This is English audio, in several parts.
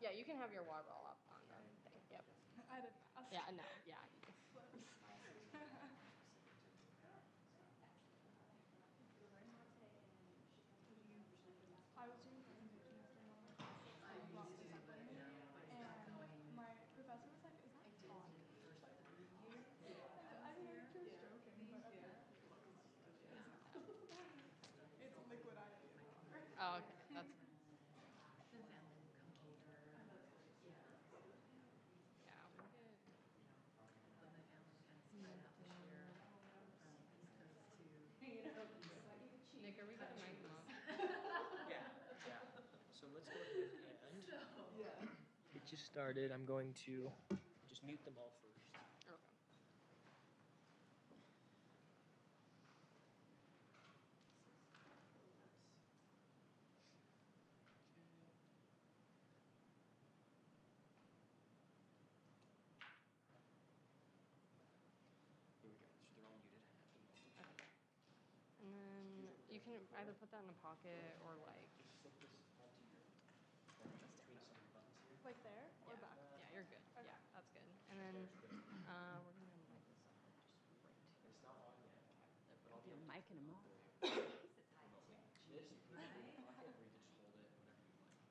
Yeah, you can have your water bottle up on the thing. Yep. I didn't ask. Yeah, no, yeah. I was doing a presentation yesterday on my class about recycling, and my professor was like, "Is that fun?" I mean, I think she was joking, but it's liquid IV water. Oh, okay. That's The family will come over. yeah. We could. But my family kind of spread out this year from East Coast to Nick, are we gonna mic them up? Yeah. So let's go ahead and get you started. I'm going to just mute them all first. Okay. Here we go. So they're all muted. Okay. And then you can either put that in a pocket or like. Just flip this onto your between some of your buttons here. Like there or Yeah. back? Yeah, you're good. Okay. Yeah, that's good. And then There's good. we're gonna mic this up just right here. It's not on yet. But I'll you're micing them all. This you can put it in your pocket or you can just hold it whenever you like.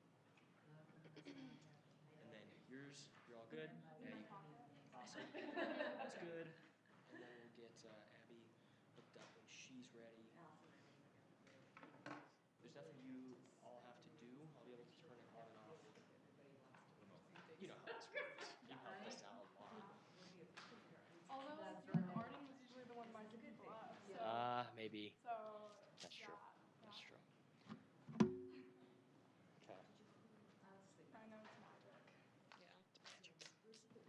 And then yours, you're all good. Yeah, you awesome. That's good. And then we'll get Abby hooked up when she's ready. There's nothing you all have to do. I'll be able to turn it on and off remotely. You know how this works. You helped us out a lot. Although Arden was usually the one micing people up. So, Maybe. so That's true. That's true. Okay. I know it's magic. Yeah. It's magic.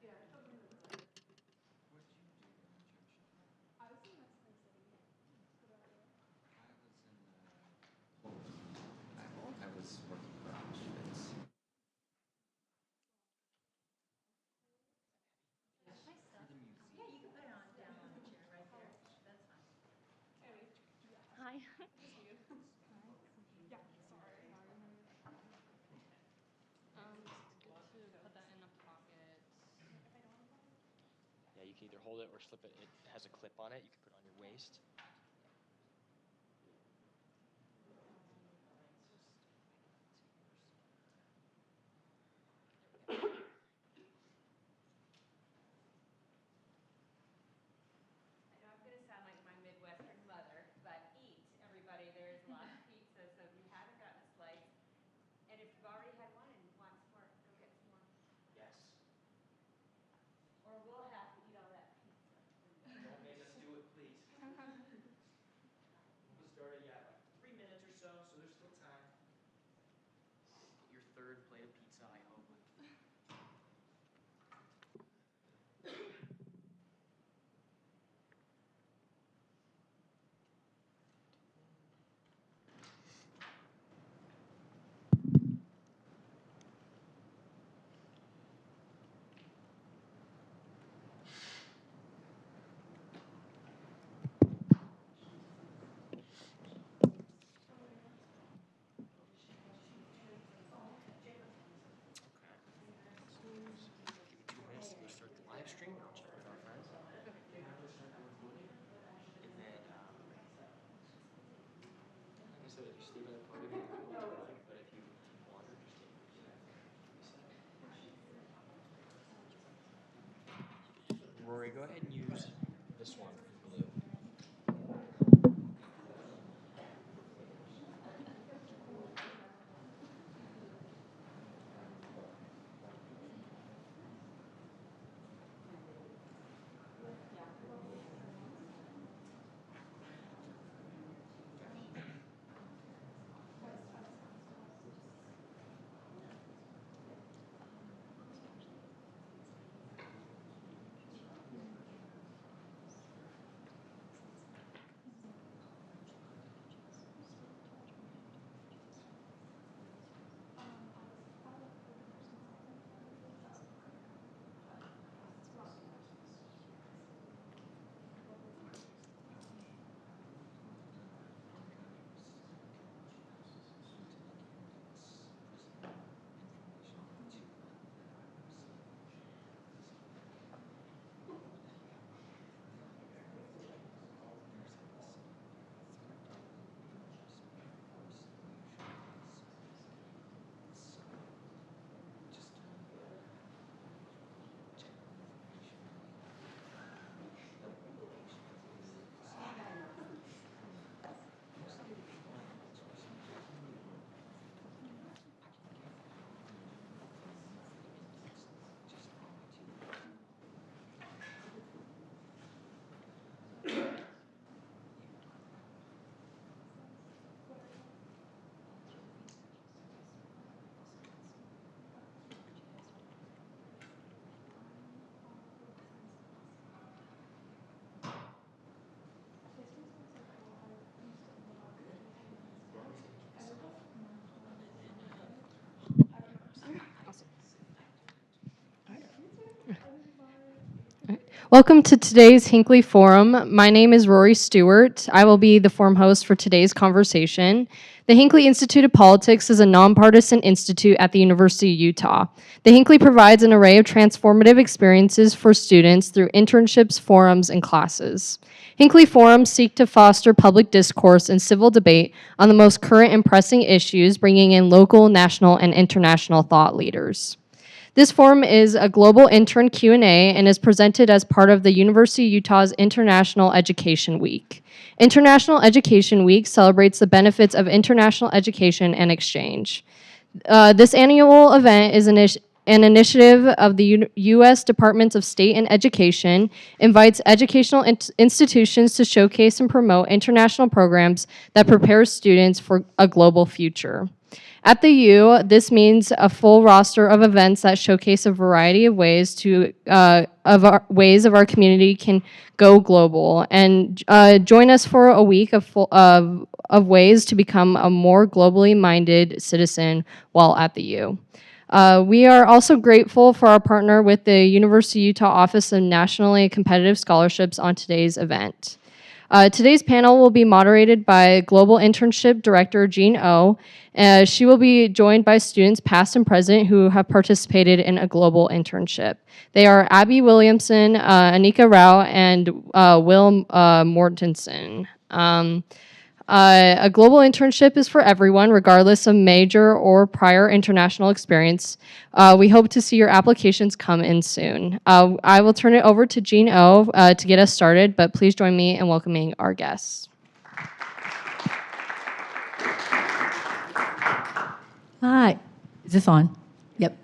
Yeah. What did you do in church? I was in Mexico City. I was in Poland. I was working for Auschwitz. My stuff. For the museum. Yeah, you can put it on down on the chair right there. That's fine. Hi. Yeah, sorry. Good to put that in a pocket. Yeah, you can either hold it or slip it. It has a clip on it. You can put it on your waist. I know I'm going to sound like my Midwestern mother, but eat, everybody. There's lots of pizza, so if you haven't gotten a slice, and if you've already had one and want some more, go get some more. Yes. Or we'll have to eat all that pizza. Don't make us do it, please. Welcome to today's Hinckley Forum. My name is Rory Stewart. I will be the forum host for today's conversation. The Hinckley Institute of Politics is a nonpartisan institute at the University of Utah. The Hinckley provides an array of transformative experiences for students through internships, forums, and classes. Hinckley forums seek to foster public discourse and civil debate on the most current and pressing issues, bringing in local, national, and international thought leaders. This forum is a global intern Q&A and is presented as part of the University of Utah's International Education Week. International Education Week celebrates the benefits of international education and exchange. This annual event is an initiative of the U.S. Departments of State and Education, invites educational institutions to showcase and promote international programs that prepare students for a global future. At the U, this means a full roster of events that showcase a variety of ways of our community can go global. And join us for a week of ways to become a more globally minded citizen while at the U. We are also grateful for our partner with the University of Utah Office of Nationally Competitive Scholarships on today's event. Today's panel will be moderated by Global Internship Director Jean O. She will be joined by students past and present who have participated in a global internship. They are Abby Williamson, Anika Rao, and Will Mortensen. A global internship is for everyone, regardless of major or prior international experience. We hope to see your applications come in soon. I will turn it over to Jean O to get us started, but please join me in welcoming our guests. Hi, is this on? Yep.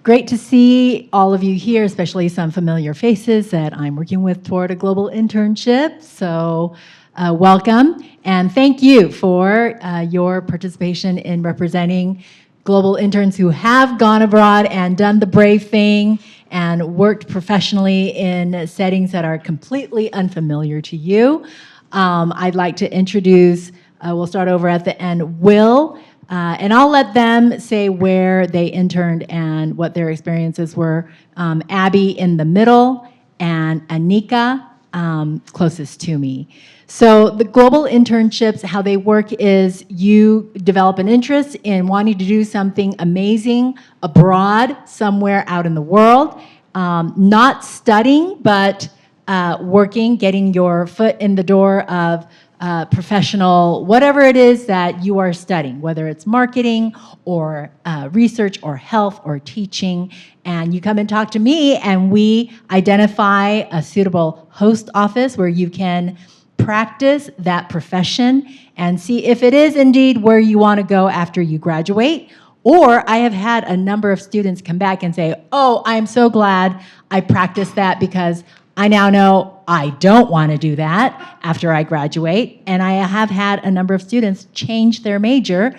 Great to see all of you here, especially some familiar faces that I'm working with toward a global internship. So welcome, and thank you for your participation in representing global interns who have gone abroad and done the brave thing and worked professionally in settings that are completely unfamiliar to you. I'd like to introduce, we'll start over at the end, Will, and I'll let them say where they interned and what their experiences were. Abby in the middle, and Anika closest to me. So the global internships, how they work is you develop an interest in wanting to do something amazing abroad, somewhere out in the world, not studying, but working, getting your foot in the door of professional, whatever it is that you are studying, whether it's marketing or research or health or teaching. And you come and talk to me and we identify a suitable host office where you can practice that profession and see if it is indeed where you want to go after you graduate. Or I have had a number of students come back and say, oh, I'm so glad I practiced that because I now know I don't want to do that after I graduate. And I have had a number of students change their major,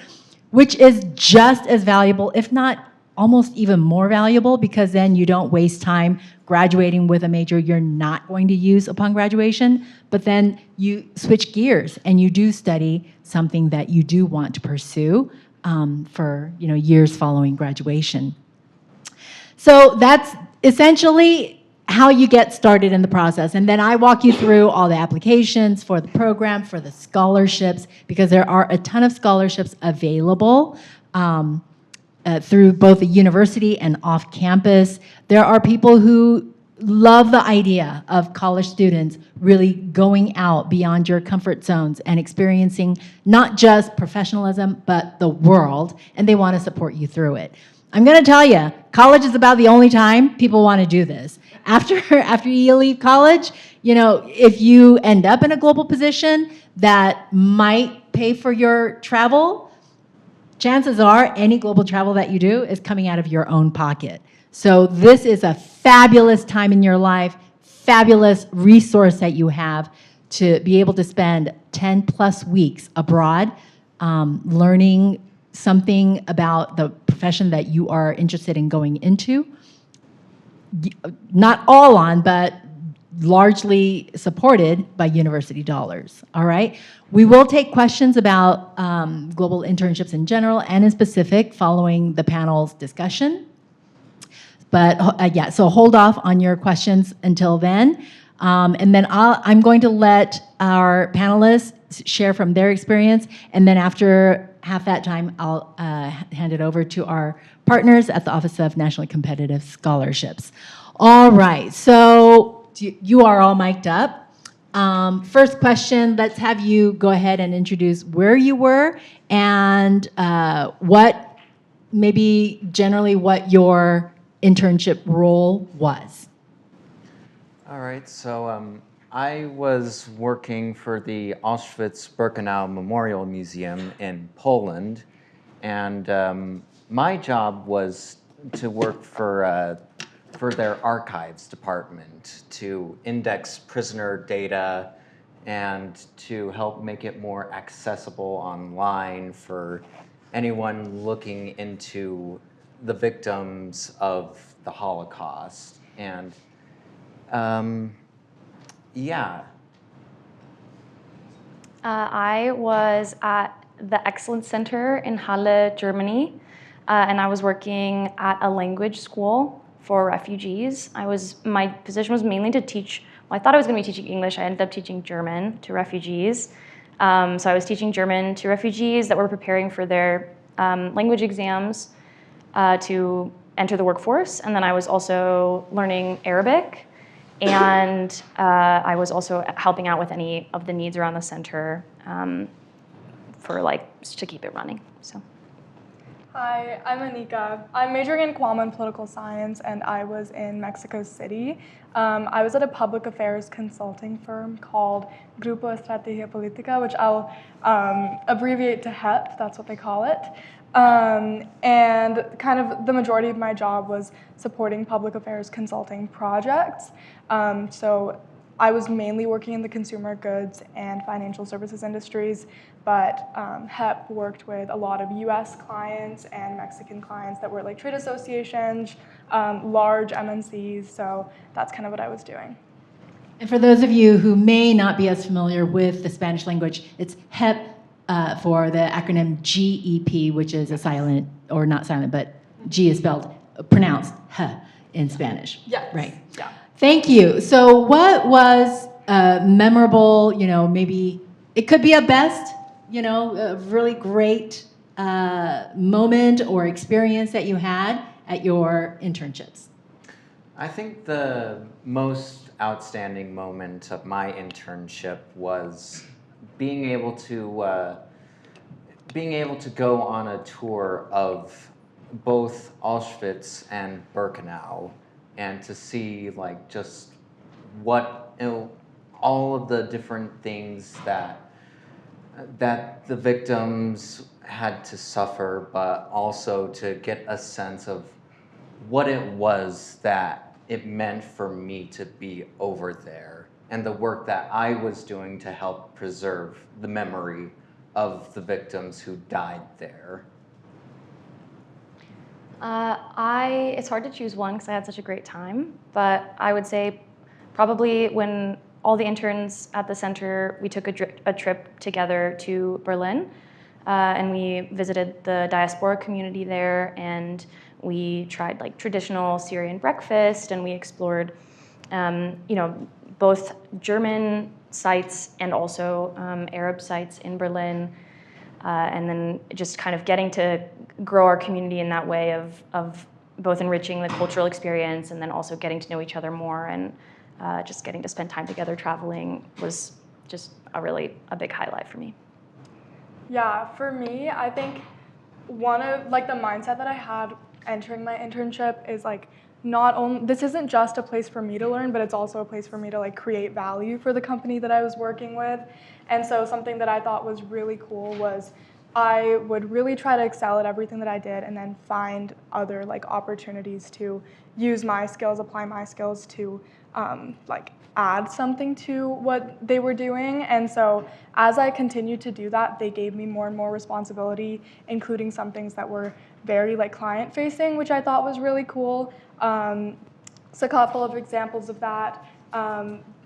which is just as valuable, if not almost even more valuable, because then you don't waste time graduating with a major you're not going to use upon graduation, but then you switch gears and you do study something that you do want to pursue for years following graduation. So that's essentially how you get started in the process. And then I walk you through all the applications for the program, for the scholarships, because there are a ton of scholarships available through both the university and off campus. There are people who love the idea of college students really going out beyond your comfort zones and experiencing not just professionalism, but the world, and they want to support you through it. I'm going to tell you, college is about the only time people want to do this. After you leave college, if you end up in a global position that might pay for your travel, chances are any global travel that you do is coming out of your own pocket. So this is a fabulous time in your life, fabulous resource that you have to be able to spend 10 plus weeks abroad learning something about the profession that you are interested in going into. Not all on, but largely supported by university dollars, all right? We will take questions about global internships in general and in specific following the panel's discussion. But yeah, so hold off on your questions until then. And then I'm going to let our panelists share from their experience. And then after half that time, I'll hand it over to our partners at the Office of Nationally Competitive Scholarships. All right, so you are all mic'd up. First question, let's have you go ahead and introduce where you were and what, maybe generally what your internship role was. All right, so I was working for the Auschwitz-Birkenau Memorial Museum in Poland, and my job was to work for their archives department to index prisoner data and to help make it more accessible online for anyone looking into the victims of the Holocaust. And yeah. I was at the Excellence Center in Halle, Germany, and I was working at a language school for refugees. My position was mainly to teach, well, I thought I was going to be teaching English. I ended up teaching German to refugees. So I was teaching German to refugees that were preparing for their language exams to enter the workforce, and then I was also learning Arabic. And I was also helping out with any of the needs around the center to keep it running. So. Hi, I'm Anika. I'm majoring in Guam and political science, and I was in Mexico City. I was at a public affairs consulting firm called Grupo Estrategia Política, which I'll abbreviate to HEP, that's what they call it. And kind of the majority of my job was supporting public affairs consulting projects. So I was mainly working in the consumer goods and financial services industries, but HEP worked with a lot of US clients and Mexican clients that were like trade associations, large MNCs, so that's kind of what I was doing. And for those of you who may not be as familiar with the Spanish language, it's HEP for the acronym GEP, which is a silent, or not silent, but G is pronounced H in Spanish. Yes. Right. Yeah. Thank you. So what was memorable, maybe it could be a best, a really great moment or experience that you had at your internships? I think the most outstanding moment of my internship was being able to go on a tour of both Auschwitz and Birkenau, and to see like just what all of the different things that the victims had to suffer, but also to get a sense of what it was that it meant for me to be over there, and the work that I was doing to help preserve the memory of the victims who died there. It's hard to choose one because I had such a great time, but I would say probably when all the interns at the center, we took a trip together to Berlin, and we visited the diaspora community there, and we tried like traditional Syrian breakfast, and we explored, both German sites and also Arab sites in Berlin, and then just kind of getting to grow our community in that way of both enriching the cultural experience and then also getting to know each other more, and just getting to spend time together traveling was just a big highlight for me. Yeah, for me, I think one of like the mindset that I had entering my internship is like not only this isn't just a place for me to learn, but it's also a place for me to like create value for the company that I was working with. And so something that I thought was really cool was I would really try to excel at everything that I did and then find other like opportunities to use my skills, apply my skills to like add something to what they were doing. And so as I continued to do that, they gave me more and more responsibility, including some things that were very like client facing, which I thought was really cool. So a couple of examples of that.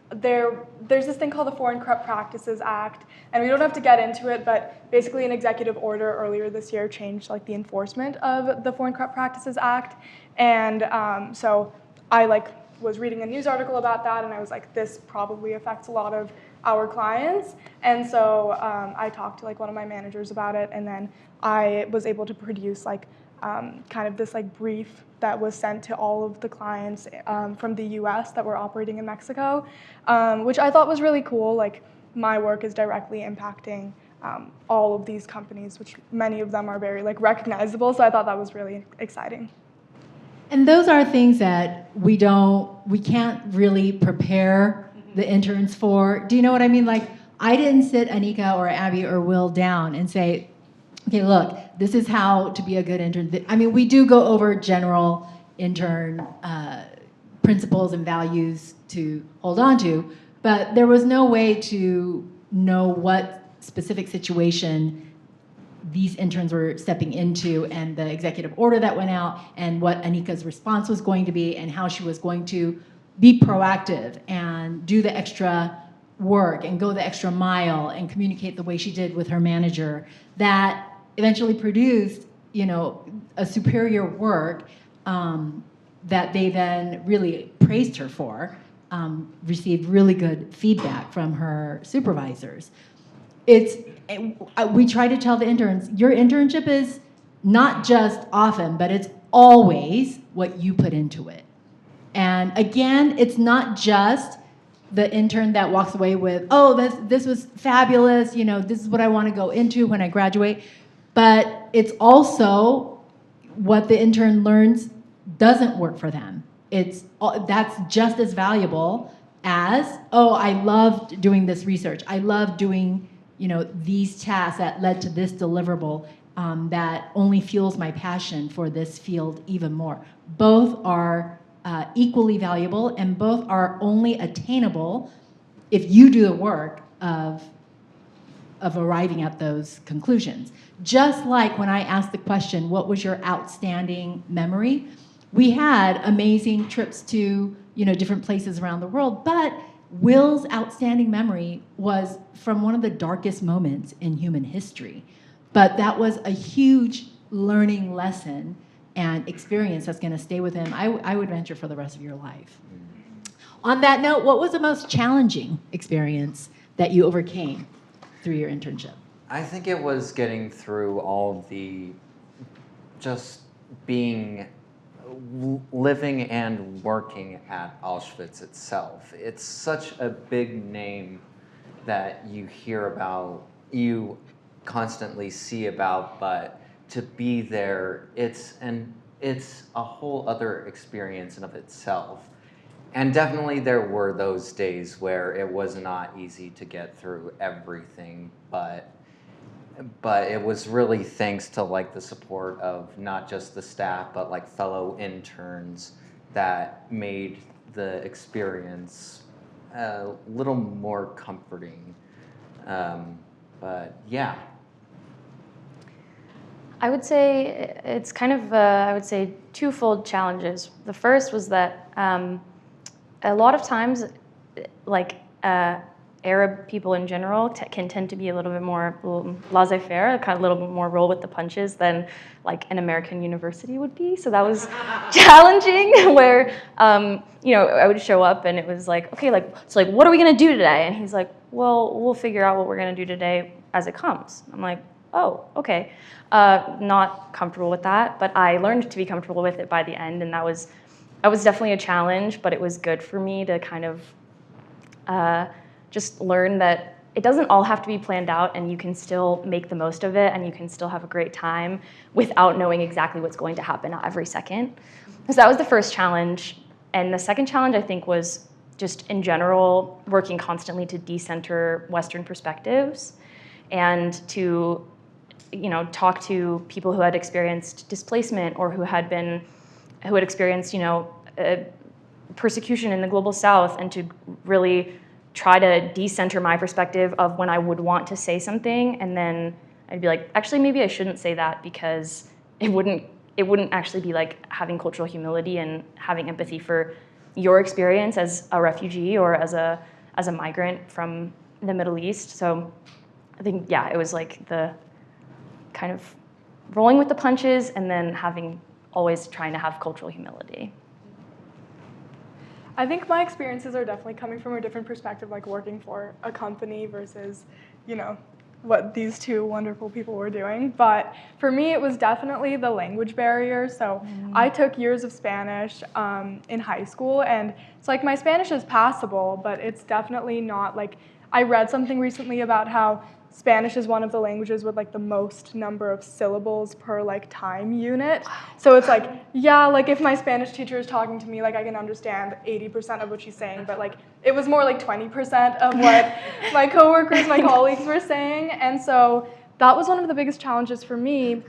there's this thing called the Foreign Corrupt Practices Act, and we don't have to get into it, but basically an executive order earlier this year changed like the enforcement of the Foreign Corrupt Practices Act, and so I was reading a news article about that, and I was like, this probably affects a lot of our clients, and so I talked to one of my managers about it, and then I was able to produce kind of this brief that was sent to all of the clients from the U.S. that were operating in Mexico, which I thought was really cool. My work is directly impacting all of these companies, which many of them are very recognizable. So I thought that was really exciting. And those are things that we can't really prepare the interns for. Do you know what I mean? I didn't sit Anika or Abby or Will down and say, okay, look, this is how to be a good intern. I mean, we do go over general intern principles and values to hold on to, but there was no way to know what specific situation these interns were stepping into and the executive order that went out and what Anika's response was going to be and how she was going to be proactive and do the extra work and go the extra mile and communicate the way she did with her manager that eventually produced, a superior work that they then really praised her for, received really good feedback from her supervisors. We try to tell the interns, your internship is not just often, but it's always what you put into it. And again, it's not just the intern that walks away with, oh, this was fabulous, this is what I want to go into when I graduate. But it's also what the intern learns doesn't work for them. That's just as valuable as, oh, I loved doing this research. I loved doing, these tasks that led to this deliverable that only fuels my passion for this field even more. Both are equally valuable, and both are only attainable if you do the work of arriving at those conclusions. Just like when I asked the question, what was your outstanding memory? We had amazing trips to different places around the world, but Will's outstanding memory was from one of the darkest moments in human history. But that was a huge learning lesson and experience that's going to stay with him, I would venture, for the rest of your life. On that note, what was the most challenging experience that you overcame through your internship? I think it was getting through all the just living and working at Auschwitz itself. It's such a big name that you hear about, you constantly see about, but to be there, it's a whole other experience in of itself. And definitely there were those days where it was not easy to get through everything, but it was really thanks to the support of not just the staff, but fellow interns that made the experience a little more comforting. But yeah. I would say it's kind of, twofold challenges. The first was that a lot of times, Arab people in general can tend to be a little bit more laissez-faire, kind of a little bit more roll with the punches than an American university would be. So that was challenging where, I would show up and it was okay, what are we going to do today? And he's like, well, we'll figure out what we're going to do today as it comes. I'm like, oh, okay. Not comfortable with that, but I learned to be comfortable with it by the end, and that was definitely a challenge, but it was good for me to kind of just learn that it doesn't all have to be planned out, and you can still make the most of it, and you can still have a great time without knowing exactly what's going to happen at every second. So that was the first challenge. And the second challenge, I think, was just in general working constantly to decenter Western perspectives and to talk to people who had experienced displacement or who had experienced persecution in the global South, and to really try to decenter my perspective of when I would want to say something, and then I'd be like, actually, maybe I shouldn't say that, because it wouldn't actually be having cultural humility and having empathy for your experience as a refugee or as a as a migrant from the Middle East. So I think, yeah, it was like the kind of rolling with the punches and then always trying to have cultural humility. I think my experiences are definitely coming from a different perspective, like working for a company versus, what these two wonderful people were doing. But for me, it was definitely the language barrier. So I took years of Spanish in high school, and it's like my Spanish is passable, but it's definitely not like, I read something recently about how Spanish is one of the languages with like the most number of syllables per like time unit. So it's like, yeah, like if my Spanish teacher is talking to me, like I can understand 80% of what she's saying, but like it was more like 20% of what my coworkers, my colleagues were saying. And so that was one of the biggest challenges for me,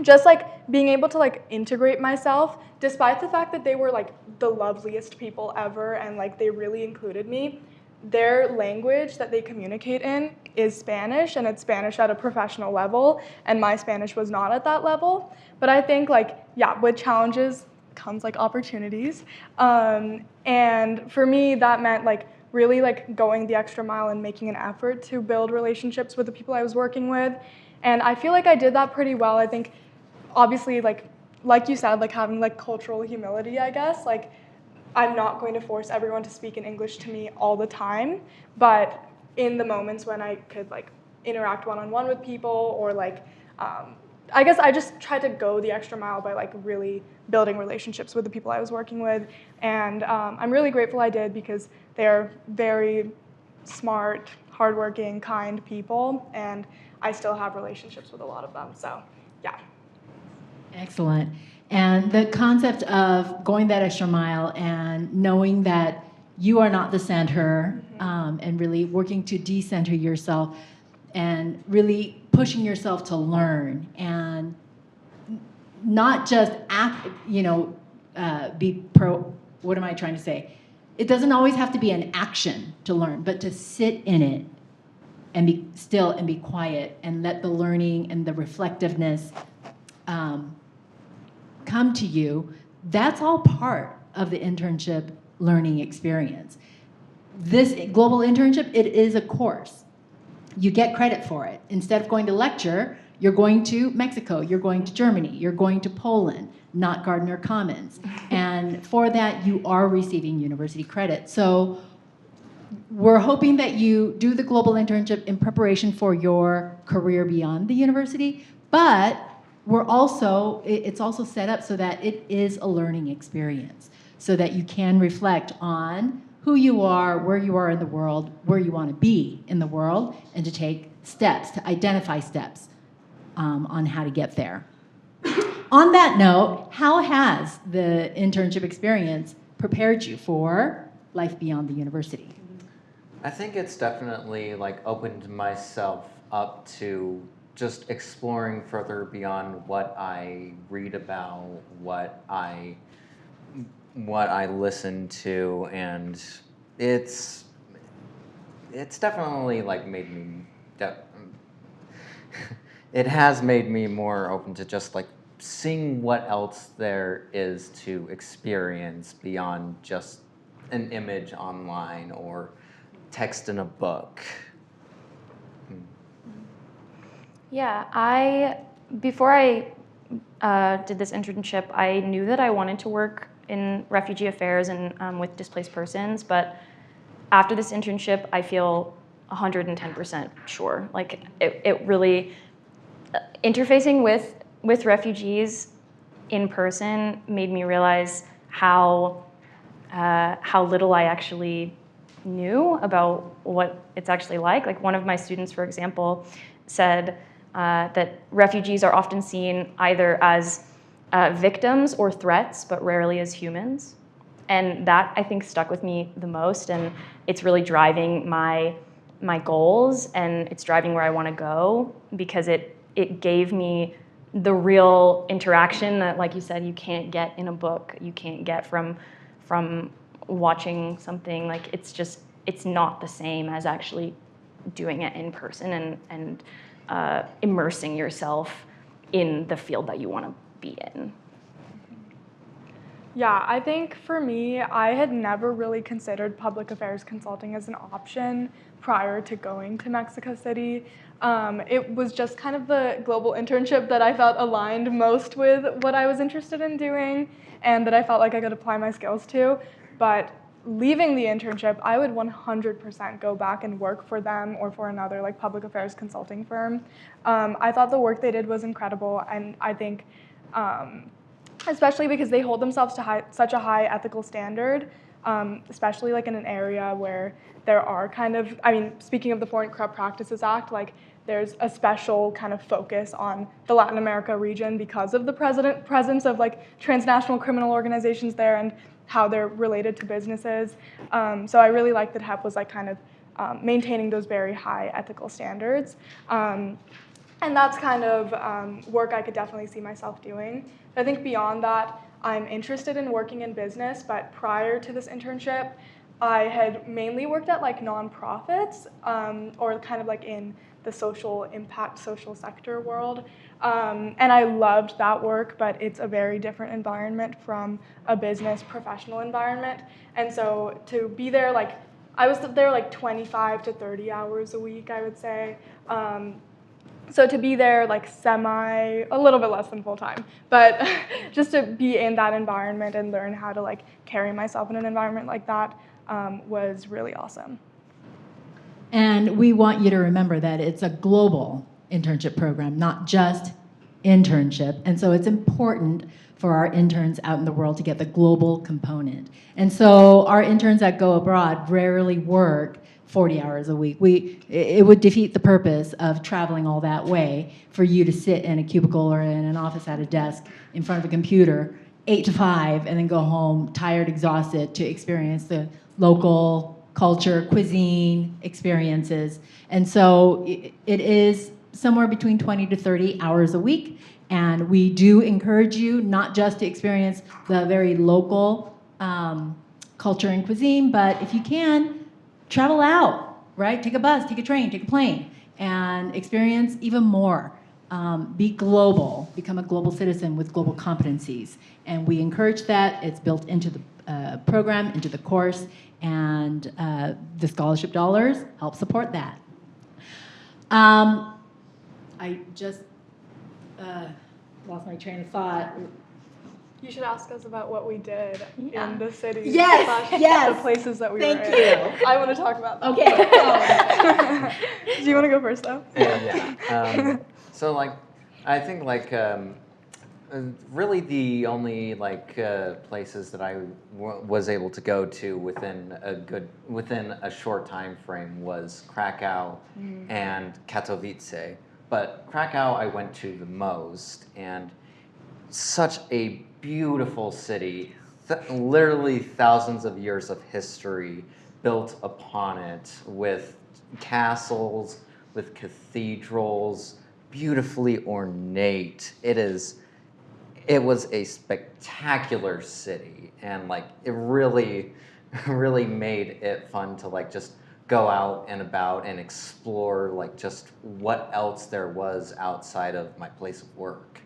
just like being able to like integrate myself, despite the fact that they were like the loveliest people ever and like they really included me. Their language that they communicate in is Spanish, and it's Spanish at a professional level, and my Spanish was not at that level. But I think, like, yeah, with challenges comes, like, opportunities. And for me, that meant, like, really, like, going the extra mile and making an effort to build relationships with the people I was working with. And I feel like I did that pretty well. I think, obviously, like you said, like, having, like, cultural humility, I guess, like, I'm not going to force everyone to speak in English to me all the time, but in the moments when I could like interact one-on-one with people or like, I guess I just tried to go the extra mile by like really building relationships with the people I was working with. And I'm really grateful I did because they're very smart, hardworking, kind people, and I still have relationships with a lot of them, so yeah. Excellent. And the concept of going that extra mile and knowing that you are not the center, and really working to decenter yourself and really pushing yourself to learn and not just act, be pro, what am I trying to say? It doesn't always have to be an action to learn, but to sit in it and be still and be quiet and let the learning and the reflectiveness come to you. That's all part of the internship learning experience. This global internship, it is a course. You get credit for it. Instead of going to lecture, you're going to Mexico, you're going to Germany, you're going to Poland, not Gardner Commons. And for that, you are receiving university credit. So we're hoping that you do the global internship in preparation for your career beyond the university, but it's also set up so that it is a learning experience, so that you can reflect on who you are, where you are in the world, where you want to be in the world, and to take steps, to identify steps on how to get there. On that note, how has the internship experience prepared you for life beyond the university? I think it's definitely like opened myself up to just exploring further beyond what I read about, what I listen to, and it's definitely like made me it has made me more open to just like seeing what else there is to experience beyond just an image online or text in a book. Yeah, before I did this internship, I knew that I wanted to work in refugee affairs and with displaced persons, but after this internship, I feel 110% sure. Like it really, interfacing with refugees in person made me realize how little I actually knew about what it's actually like. Like one of my students, for example, said that refugees are often seen either as victims or threats, but rarely as humans. And that, I think, stuck with me the most, and it's really driving my goals, and it's driving where I want to go, because it gave me the real interaction that, like you said, you can't get in a book, you can't get from watching something. Like it's not the same as actually doing it in person and immersing yourself in the field that you want to be in. Yeah, I think for me, I had never really considered public affairs consulting as an option prior to going to Mexico City. It was just kind of the global internship that I felt aligned most with what I was interested in doing and that I felt like I could apply my skills to. But leaving the internship, I would 100% go back and work for them or for another like public affairs consulting firm. I thought the work they did was incredible, and I think especially because they hold themselves to such a high ethical standard, especially like in an area where there are kind of, I mean, speaking of the Foreign Corrupt Practices Act, like there's a special kind of focus on the Latin America region because of the presence of like transnational criminal organizations there and how they're related to businesses. So I really like that HEP was like kind of maintaining those very high ethical standards. And that's kind of work I could definitely see myself doing. I think beyond that, I'm interested in working in business, but prior to this internship, I had mainly worked at like nonprofits or kind of like in the social impact, social sector world. And I loved that work, but it's a very different environment from a business professional environment. And so to be there, like I was there like 25 to 30 hours a week, I would say. So to be there like a little bit less than full time, but just to be in that environment and learn how to like carry myself in an environment like that was really awesome. And we want you to remember that it's a global internship program, not just internship. And so it's important for our interns out in the world to get the global component. And so our interns that go abroad rarely work 40 hours a week. It would defeat the purpose of traveling all that way for you to sit in a cubicle or in an office at a desk in front of a computer 8 to 5 and then go home tired, exhausted to experience the local culture, cuisine, experiences. And so it is somewhere between 20 to 30 hours a week. And we do encourage you not just to experience the very local culture and cuisine, but if you can, travel out, right? Take a bus, take a train, take a plane, and experience even more. Be global, become a global citizen with global competencies. And we encourage that. It's built into the program, into the course, and the scholarship dollars help support that. I just lost my train of thought. You should ask us about what we did in the city. Yes, yes. The places that we Thank were you. in. I want to talk about that. Okay. Do you want to go first, though? Yeah. So like, I think like really the only like places that I was able to go to within a short time frame was Krakow and Katowice. But Krakow I went to the most, and such a beautiful city, literally thousands of years of history built upon it, with castles, with cathedrals, beautifully ornate. It was a spectacular city, and like it really made it fun to like just go out and about and explore like just what else there was outside of my place of work.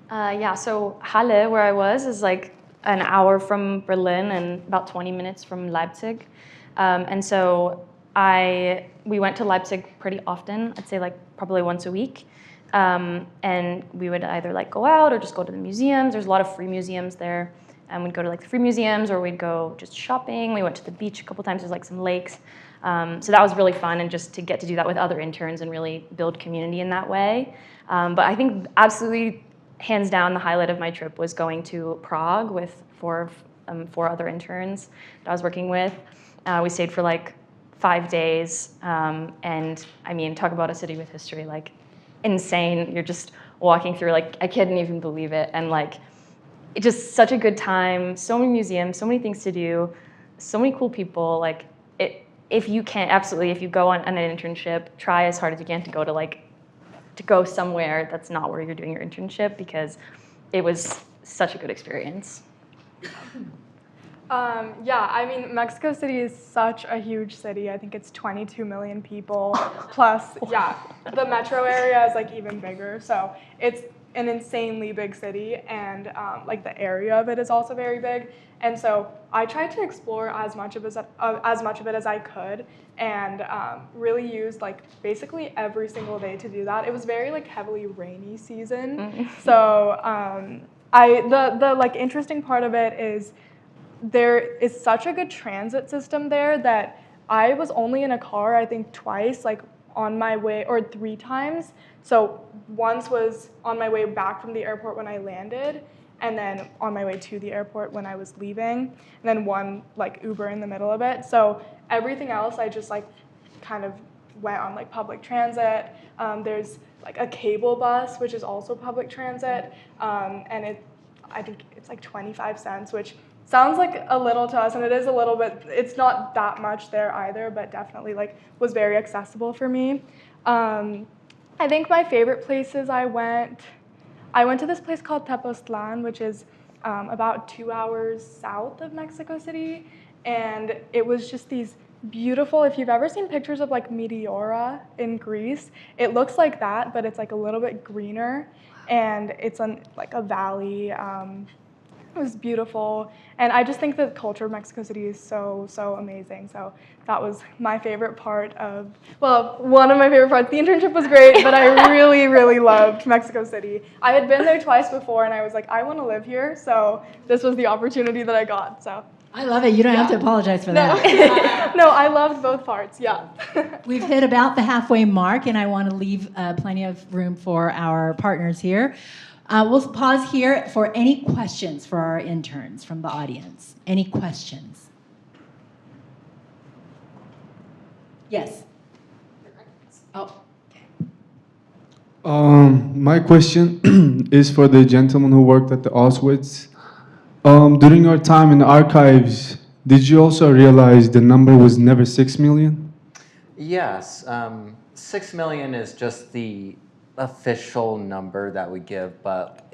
Yeah, so Halle, where I was, is like an hour from Berlin and about 20 minutes from Leipzig. And so we went to Leipzig pretty often. I'd say like probably once a week. And we would either like go out or just go to the museums. There's a lot of free museums there. And we'd go to like the free museums, or we'd go just shopping. We went to the beach a couple times. There's like some lakes. So that was really fun, and just to get to do that with other interns and really build community in that way. But I think absolutely, hands down, the highlight of my trip was going to Prague with four other interns that I was working with. We stayed for like 5 days, and I mean, talk about a city with history, like insane. You're just walking through, like I couldn't even believe it, and like it's just such a good time. So many museums, so many things to do, so many cool people. Like if you go on an internship, try as hard as you can to go somewhere that's not where you're doing your internship, because it was such a good experience. Yeah, I mean, Mexico City is such a huge city. I think it's 22 million people. Plus, yeah, the metro area is like even bigger. So it's an insanely big city, and like the area of it is also very big. And so I tried to explore as much of it as I could, and really used like basically every single day to do that. It was very like heavily rainy season, so the like interesting part of it is there is such a good transit system there that I was only in a car, I think twice, like on my way, or 3 times. So once was on my way back from the airport when I landed, and then on my way to the airport when I was leaving, and then one like Uber in the middle of it. So everything else I just like kind of went on like public transit. There's like a cable bus, which is also public transit, and I think it's like 25 cents, which sounds like a little to us, and it is a little bit. It's not that much there either, but definitely like was very accessible for me. I think my favorite places I went to this place called Tepoztlan, which is about 2 hours south of Mexico City, and it was just these beautiful. If you've ever seen pictures of like Meteora in Greece, it looks like that, but it's like a little bit greener, and it's on like a valley. It was beautiful, and I just think the culture of Mexico City is so amazing. So that was my favorite part of, well, one of my favorite parts. The internship was great, but I really loved Mexico City. I had been there twice before, and I was like, I want to live here. So this was the opportunity that I got. So I love it. You don't have to apologize for that. no, I loved both parts. Yeah. We've hit about the halfway mark, and I want to leave plenty of room for our partners here. We'll pause here for any questions for our interns from the audience. Any questions? Yes. Oh. My question is for the gentleman who worked at the Auschwitz. During your time in the archives, did you also realize the number was never 6 million? Yes, 6 million is just the official number that we give, but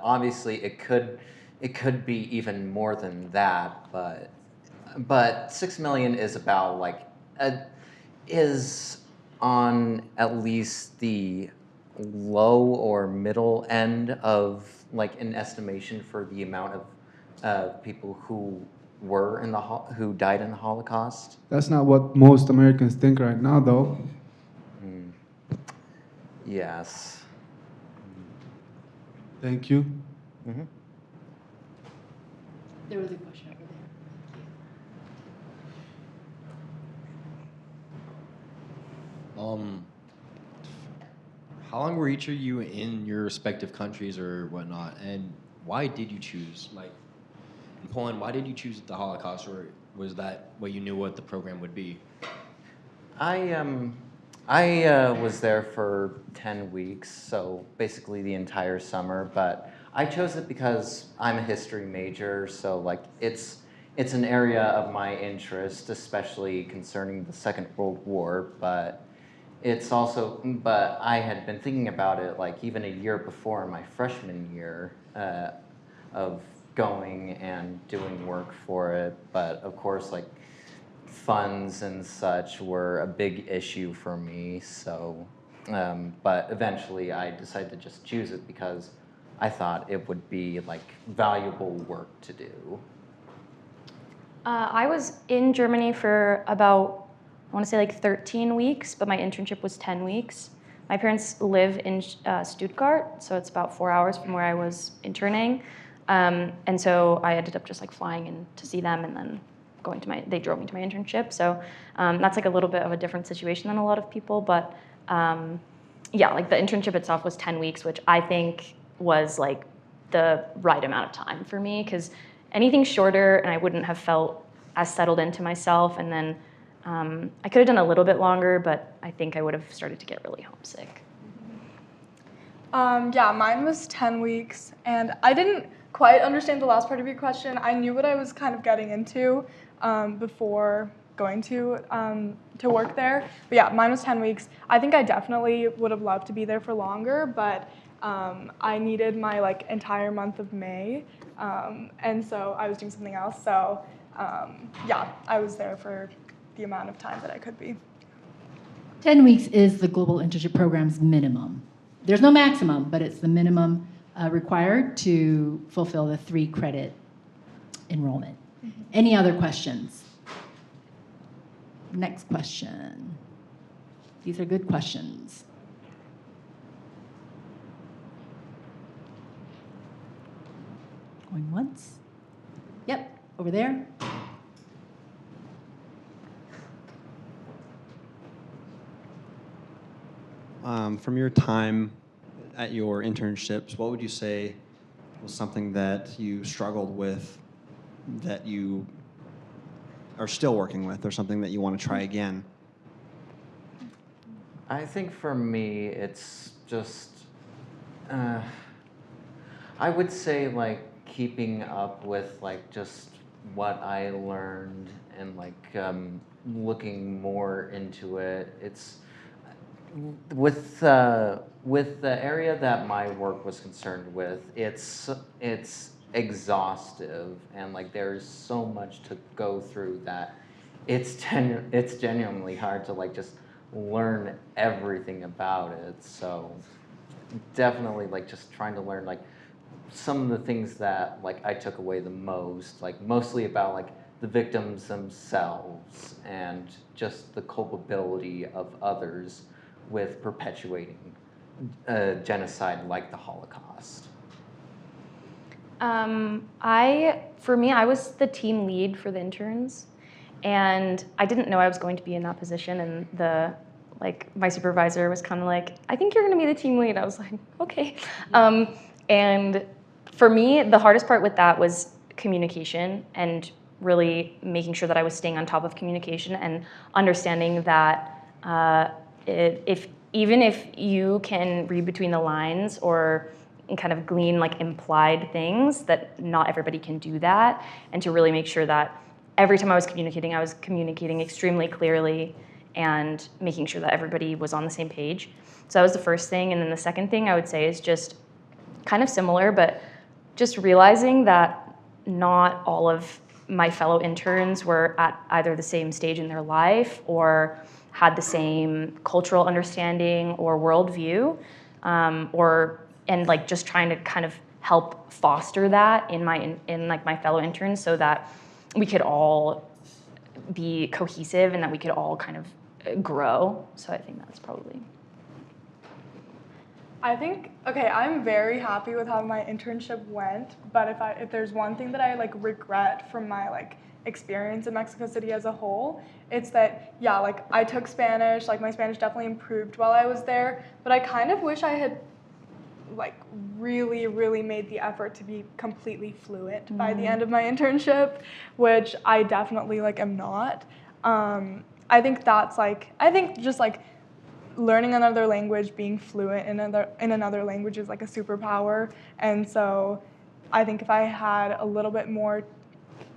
obviously it could be even more than that, but 6 million is about like is on at least the low or middle end of like an estimation for the amount of people who who died in the Holocaust. That's not what most Americans think right now, though. Yes. Thank you. Mm-hmm. There was a question over there. How long were each of you in your respective countries or whatnot, and why did you choose, like, in Poland, why did you choose the Holocaust, or was that what you knew what the program would be? I was there for 10 weeks, so basically the entire summer, but I chose it because I'm a history major, so like it's an area of my interest, especially concerning the Second World War, but I had been thinking about it like even a year before, my freshman year, of going and doing work for it, but of course like funds and such were a big issue for me, so but eventually I decided to just choose it because I thought it would be like valuable work to do. I was in Germany for about, I want to say like 13 weeks, but my internship was 10 weeks. My parents live in Stuttgart, so it's about 4 hours from where I was interning. And so I ended up just like flying in to see them, and then they drove me to my internship. So that's like a little bit of a different situation than a lot of people, but yeah, like the internship itself was 10 weeks, which I think was like the right amount of time for me, because anything shorter and I wouldn't have felt as settled into myself. And then I could have done a little bit longer, but I think I would have started to get really homesick. Yeah, mine was 10 weeks, and I didn't quite understand the last part of your question. I knew what I was kind of getting into before going to work there. But yeah, mine was 10 weeks. I think I definitely would have loved to be there for longer, but I needed my like entire month of May, and so I was doing something else. So yeah, I was there for the amount of time that I could be. 10 weeks is the Global Internship Program's minimum. there's no maximum, but it's the minimum required to fulfill the 3-credit enrollment. Any other questions? Next question. These are good questions. Going once. Yep, over there. From your time at your internships, what would you say was something that you struggled with that you are still working with, or something that you want to try again? I think for me, it's just, I would say like keeping up with like just what I learned and like looking more into it. It's with the area that my work was concerned with. It's exhaustive, and like there's so much to go through that it's genuinely hard to like just learn everything about it. So definitely like just trying to learn like some of the things that like I took away the most, like mostly about like the victims themselves and just the culpability of others with perpetuating genocide like the Holocaust. For me, I was the team lead for the interns, and I didn't know I was going to be in that position. And my supervisor was kind of like, "I think you're going to be the team lead." I was like, "Okay." And for me, the hardest part with that was communication, and really making sure that I was staying on top of communication and understanding that even if you can read between the lines or kind of glean like implied things, that not everybody can do that, and to really make sure that every time I was communicating extremely clearly and making sure that everybody was on the same page. So that was the first thing. And then the second thing I would say is just kind of similar, but just realizing that not all of my fellow interns were at either the same stage in their life or had the same cultural understanding or worldview, and like just trying to kind of help foster that in my fellow interns, so that we could all be cohesive and that we could all kind of grow. So I think that's probably. I think, okay, I'm very happy with how my internship went, but if there's one thing that I like regret from my like experience in Mexico City as a whole, it's that, yeah, like I took Spanish, like my Spanish definitely improved while I was there, but I kind of wish I had like really, really made the effort to be completely fluent by the end of my internship, which I definitely like am not. I think just like learning another language, being fluent in another language is like a superpower. And so I think if I had a little bit more,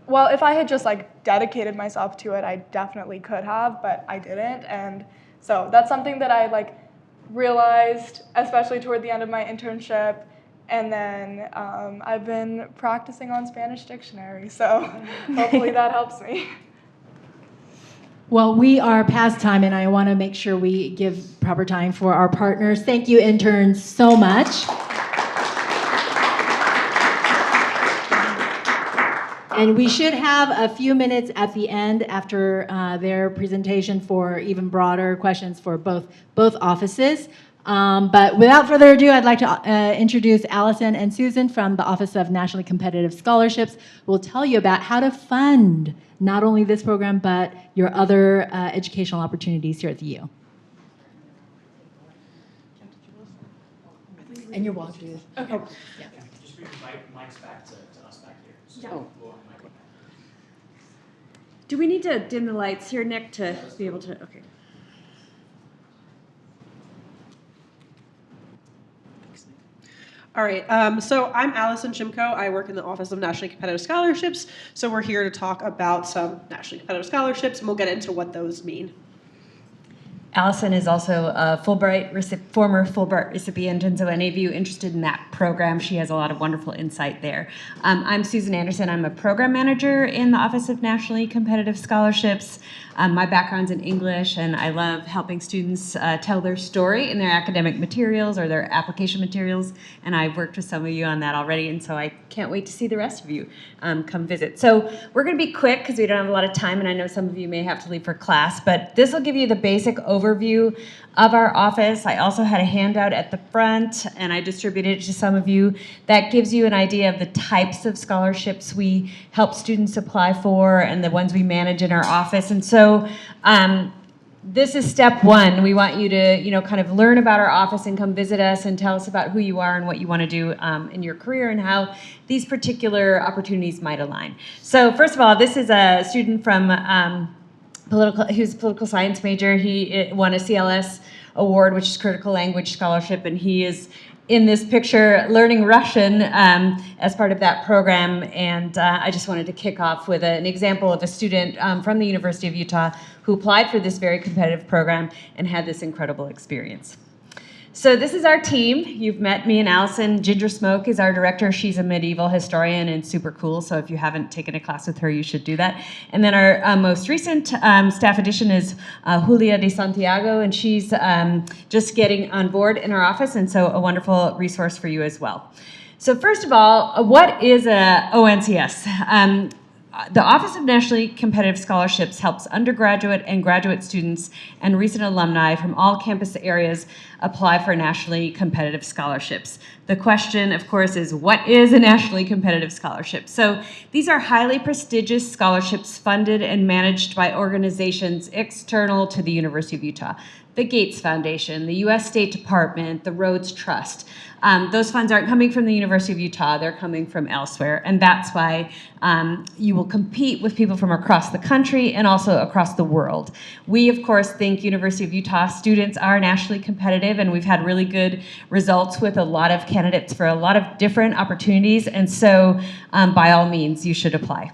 well, if I had just like dedicated myself to it, I definitely could have, but I didn't. And so that's something that I like realized, especially toward the end of my internship. And then I've been practicing on Spanish dictionary, so hopefully that helps me. Well, we are past time, and I want to make sure we give proper time for our partners. Thank you, interns, so much. And we should have a few minutes at the end after their presentation for even broader questions for both offices. But without further ado, I'd like to introduce Allison and Susan from the Office of Nationally Competitive Scholarships, who will tell you about how to fund not only this program, but your other educational opportunities here at the U. And your walkthrough. Okay. Oh, yeah. Just move the mics back to us back here. So Yeah. we'll have a mic. Do we need to dim the lights here, Nick, to be able to, okay. All right, so I'm Allison Shimko. I work in the Office of Nationally Competitive Scholarships. So we're here to talk about some nationally competitive scholarships, and we'll get into what those mean. Allison is also a former Fulbright recipient, and so any of you interested in that program, she has a lot of wonderful insight there. I'm Susan Anderson. I'm a program manager in the Office of Nationally Competitive Scholarships. My background's in English, and I love helping students tell their story in their academic materials or their application materials, and I've worked with some of you on that already, and so I can't wait to see the rest of you come visit. So we're going to be quick because we don't have a lot of time, and I know some of you may have to leave for class, but this will give you the basic overview of our office. I also had a handout at the front, and I distributed it to some of you. That gives you an idea of the types of scholarships we help students apply for and the ones we manage in our office. And so this is step one. We want you to, kind of learn about our office and come visit us and tell us about who you are and what you want to do in your career and how these particular opportunities might align. So first of all, this is a student from who's a political science major. He won a CLS award, which is Critical Language Scholarship, and he is in this picture learning Russian as part of that program. And I just wanted to kick off with an example of a student from the University of Utah who applied for this very competitive program and had this incredible experience. So this is our team. You've met me and Allison. Ginger Smoke is our director. She's a medieval historian and super cool. So if you haven't taken a class with her, you should do that. And then our most recent staff addition is Julia de Santiago, and she's just getting on board in our office, and so a wonderful resource for you as well. So first of all, what is a ONCS? The Office of Nationally Competitive Scholarships helps undergraduate and graduate students and recent alumni from all campus areas apply for nationally competitive scholarships. The question, of course, is what is a nationally competitive scholarship? So these are highly prestigious scholarships funded and managed by organizations external to the University of Utah. The Gates Foundation, the U.S. State Department, the Rhodes Trust. Those funds aren't coming from the University of Utah, they're coming from elsewhere, and that's why you will compete with people from across the country and also across the world. We, of course, think University of Utah students are nationally competitive, and we've had really good results with a lot of candidates for a lot of different opportunities, and so by all means, you should apply.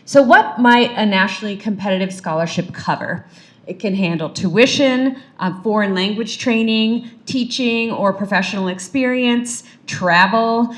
So what might a nationally competitive scholarship cover? It can handle tuition, foreign language training, teaching or professional experience, travel,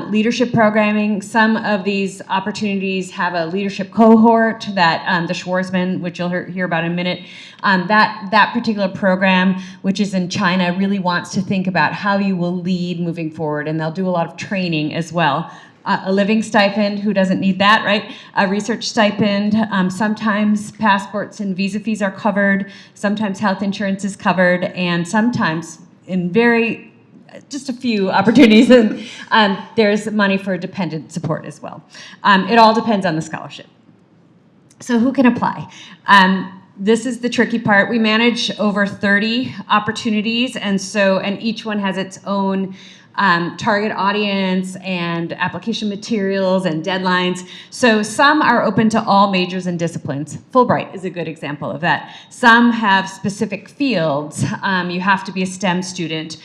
leadership programming. Some of these opportunities have a leadership cohort that the Schwarzman, which you'll hear about in a minute, that particular program, which is in China, really wants to think about how you will lead moving forward, and they'll do a lot of training as well. A living stipend, who doesn't need that, right? A research stipend, sometimes passports and visa fees are covered, sometimes health insurance is covered, and sometimes in just a few opportunities, there's money for dependent support as well. It all depends on the scholarship. So who can apply? This is the tricky part. We manage over 30 opportunities, and each one has its own target audience and application materials and deadlines. So some are open to all majors and disciplines. Fulbright is a good example of that. Some have specific fields. You have to be a STEM student.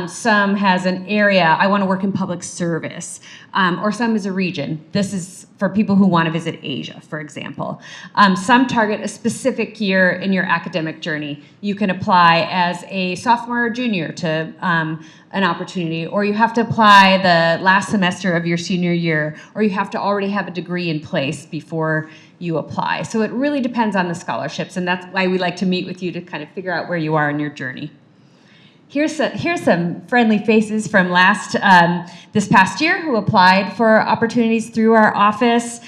Some has an area, I want to work in public service, or some is a region. This is for people who want to visit Asia, for example. Some target a specific year in your academic journey. You can apply as a sophomore or junior to an opportunity, or you have to apply the last semester of your senior year, or you have to already have a degree in place before you apply. So it really depends on the scholarships, and that's why we like to meet with you to kind of figure out where you are in your journey. Here's some friendly faces from this past year who applied for opportunities through our office.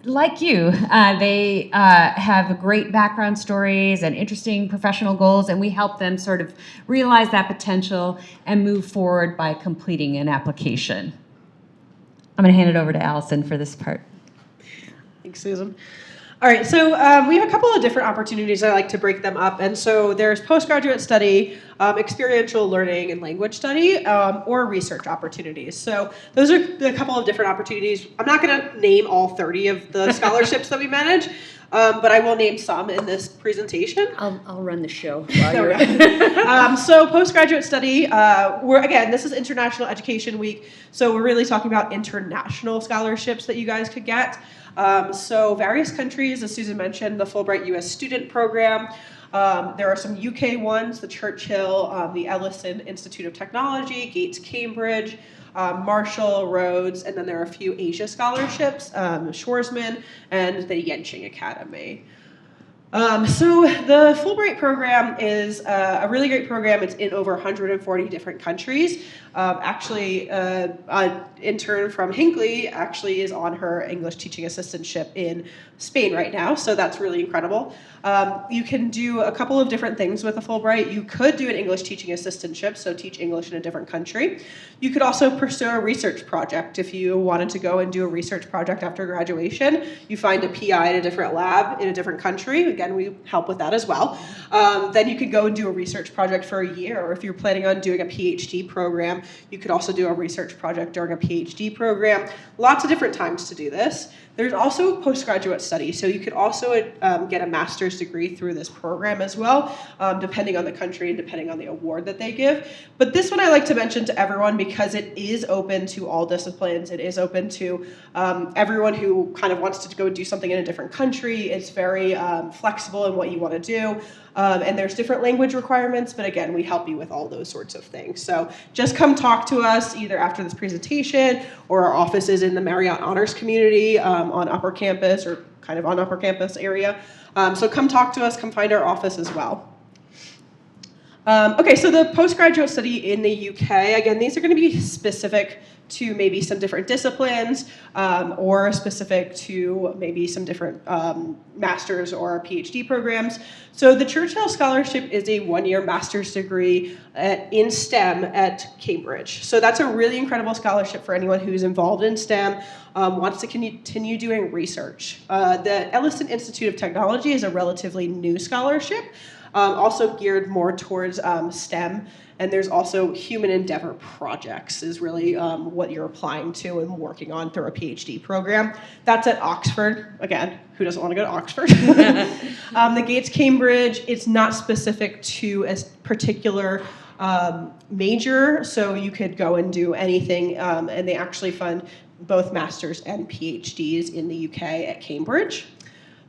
Like you, they have great background stories and interesting professional goals, and we help them sort of realize that potential and move forward by completing an application. I'm going to hand it over to Allison for this part. Thanks, Susan. All right, so we have a couple of different opportunities. I like to break them up. And so there's postgraduate study, experiential learning and language study, or research opportunities. So those are a couple of different opportunities. I'm not going to name all 30 of the scholarships that we manage, but I will name some in this presentation. I'll run the show. So postgraduate study, this is International Education Week, so we're really talking about international scholarships that you guys could get. So various countries, as Susan mentioned, the Fulbright U.S. Student Program, There are some UK ones, the Churchill, the Ellison Institute of Technology, Gates Cambridge, Marshall, Rhodes, and then there are a few Asia scholarships, Schwarzman, and the Yenching Academy. So the Fulbright program is a really great program. It's in over 140 different countries. Actually, an intern from Hinckley actually is on her English teaching assistantship in Spain right now, so that's really incredible. You can do a couple of different things with a Fulbright. You could do an English teaching assistantship, so teach English in a different country. You could also pursue a research project. If you wanted to go and do a research project after graduation, you find a PI in a different lab in a different country. Again, we help with that as well. Then you could go and do a research project for a year, or if you're planning on doing a PhD program, you could also do a research project during a PhD program. Lots of different times to do this. There's also a postgraduate study, so you could also get a master's degree through this program as well, depending on the country and depending on the award that they give. But this one I like to mention to everyone because it is open to all disciplines. It is open to everyone who kind of wants to go do something in a different country. It's very flexible in what you want to do. And there's different language requirements, but again, we help you with all those sorts of things. So just come talk to us either after this presentation or our office is in the Marriott Honors Community on Upper Campus or kind of on Upper Campus area. So come talk to us, come find our office as well. Okay, so the postgraduate study in the UK, again, these are going to be specific to maybe some different disciplines or specific to maybe some different master's or PhD programs. So the Churchill Scholarship is a one-year master's degree in STEM at Cambridge. So that's a really incredible scholarship for anyone who's involved in STEM, wants to continue doing research. The Ellison Institute of Technology is a relatively new scholarship, also geared more towards STEM. And there's also human endeavor projects is really what you're applying to and working on through a PhD program. That's at Oxford. Again, who doesn't want to go to Oxford? The Gates Cambridge, it's not specific to a particular major, so you could go and do anything, and they actually fund both masters and PhDs in the UK at Cambridge.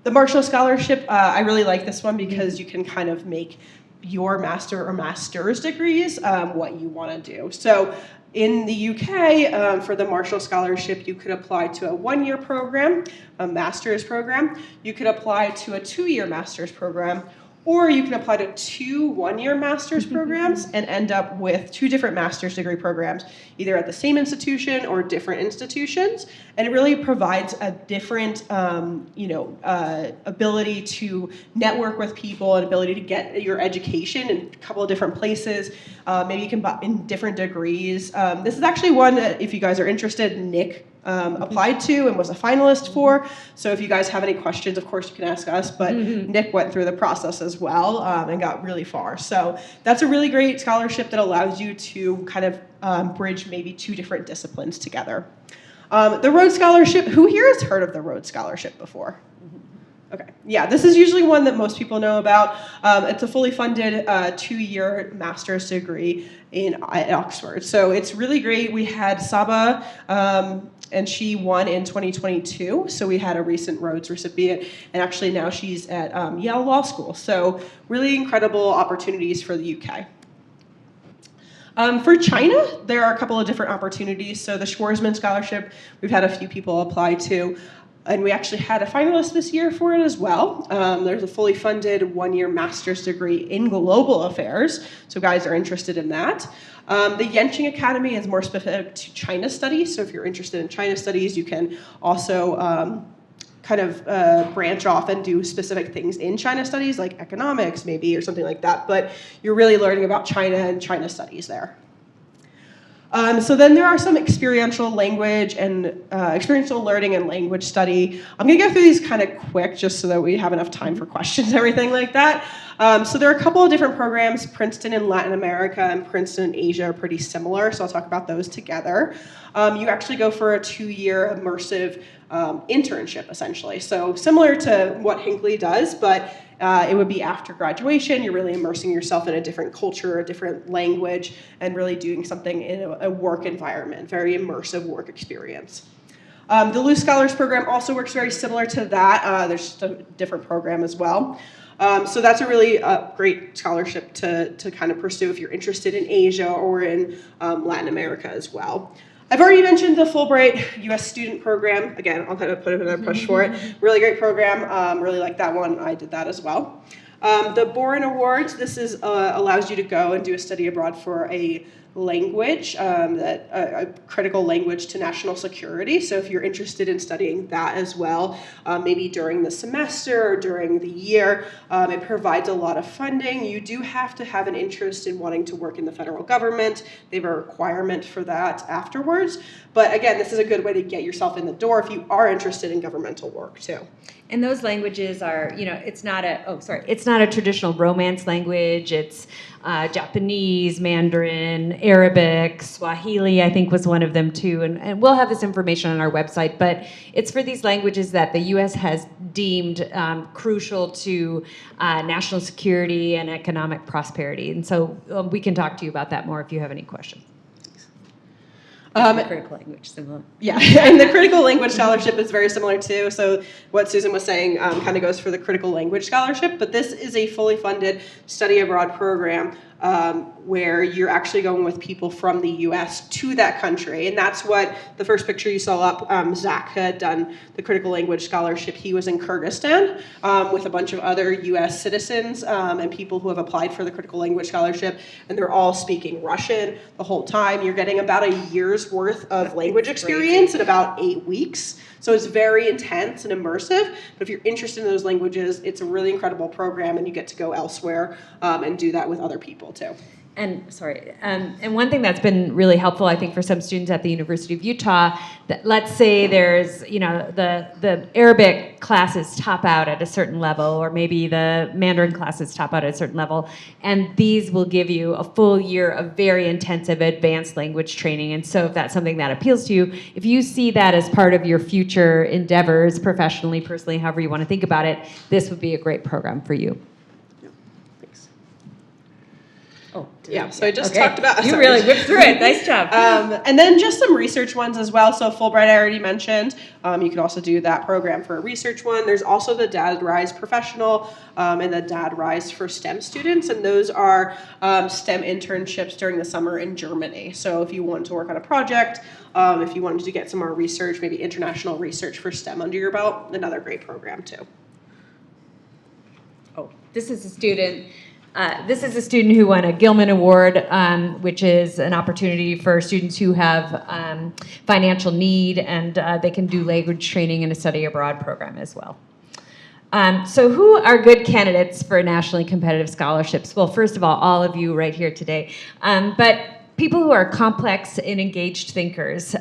The Marshall Scholarship, I really like this one because you can kind of make your master or master's degrees what you want to do. So in the UK, for the Marshall Scholarship, you could apply to a one-year program, a master's program. You could apply to a two-year master's program, or you can apply to two one-year master's programs and end up with two different master's degree programs, either at the same institution or different institutions. And it really provides a different, ability to network with people and ability to get your education in a couple of different places. Maybe you can buy in different degrees. This is actually one that, if you guys are interested, Nick applied to and was a finalist for. So if you guys have any questions, of course you can ask us, but Nick went through the process as well and got really far. So that's a really great scholarship that allows you to kind of bridge maybe two different disciplines together. The Rhodes Scholarship, who here has heard of the Rhodes Scholarship before? Okay, yeah, this is usually one that most people know about. It's a fully funded two-year master's degree at Oxford. So it's really great. We had Saba, and she won in 2022. So we had a recent Rhodes recipient, and actually now she's at Yale Law School. So really incredible opportunities for the UK. For China, there are a couple of different opportunities. So the Schwarzman Scholarship, we've had a few people apply to. And we actually had a finalist this year for it as well. There's a fully funded one-year master's degree in global affairs, so guys are interested in that. The Yenching Academy is more specific to China studies, so if you're interested in China studies, you can also branch off and do specific things in China studies, like economics maybe, or something like that, but you're really learning about China and China studies there. So then there are some experiential language and experiential learning and language study. I'm going to go through these kind of quick just so that we have enough time for questions and everything like that. So there are a couple of different programs. Princeton in Latin America and Princeton in Asia are pretty similar, so I'll talk about those together. You actually go for a two-year immersive internship, essentially. So similar to what Hinckley does, but it would be after graduation. You're really immersing yourself in a different culture, a different language, and really doing something in a work environment, very immersive work experience. The Luce Scholars Program also works very similar to that. There's just a different program as well. So that's a really great scholarship to kind of pursue if you're interested in Asia or in Latin America as well. I've already mentioned the Fulbright U.S. student program. Again, I'll kind of put another push for it. Really great program. Really like that one. I did that as well. The Boren Awards, this is allows you to go and do a study abroad for a language, a critical language to national security. So if you're interested in studying that as well, maybe during the semester or during the year, it provides a lot of funding. You do have to have an interest in wanting to work in the federal government. They have a requirement for that afterwards. But again, this is a good way to get yourself in the door if you are interested in governmental work too. And those languages are, it's not a traditional Romance language. It's Japanese, Mandarin, Arabic, Swahili, I think was one of them too. And we'll have this information on our website, but it's for these languages that the U.S. has deemed crucial to national security and economic prosperity. And so we can talk to you about that more if you have any questions. Critical language, similar. Yeah, and the critical language scholarship is very similar too. So what Susan was saying kind of goes for the critical language scholarship, but this is a fully funded study abroad program where you're actually going with people from the U.S. to that country. And that's what the first picture you saw up, Zach had done the critical language scholarship. He was in Kyrgyzstan with a bunch of other U.S. citizens and people who have applied for the critical language scholarship. And they're all speaking Russian the whole time. You're getting about a year's worth of language experience in about 8 weeks. So it's very intense and immersive. But if you're interested in those languages, it's a really incredible program, and you get to go elsewhere and do that with other people too. And and one thing that's been really helpful, I think, for some students at the University of Utah, that let's say there's, the Arabic classes top out at a certain level, or maybe the Mandarin classes top out at a certain level, and these will give you a full year of very intensive advanced language training. And so if that's something that appeals to you, if you see that as part of your future endeavors, professionally, personally, however you want to think about it, this would be a great program for you. Oh, yeah, so I just talked about... You really whipped through it. Nice job. And then just some research ones as well. So Fulbright I already mentioned. You can also do that program for a research one. There's also the Dad Rise Professional and the Dad Rise for STEM students. And those are STEM internships during the summer in Germany. So if you want to work on a project, if you wanted to get some more research, maybe international research for STEM under your belt, another great program too. Oh, this is a student... who won a Gilman Award, which is an opportunity for students who have financial need, and they can do language training in a study abroad program as well. So who are good candidates for nationally competitive scholarships? Well, first of all of you right here today, but people who are complex and engaged thinkers,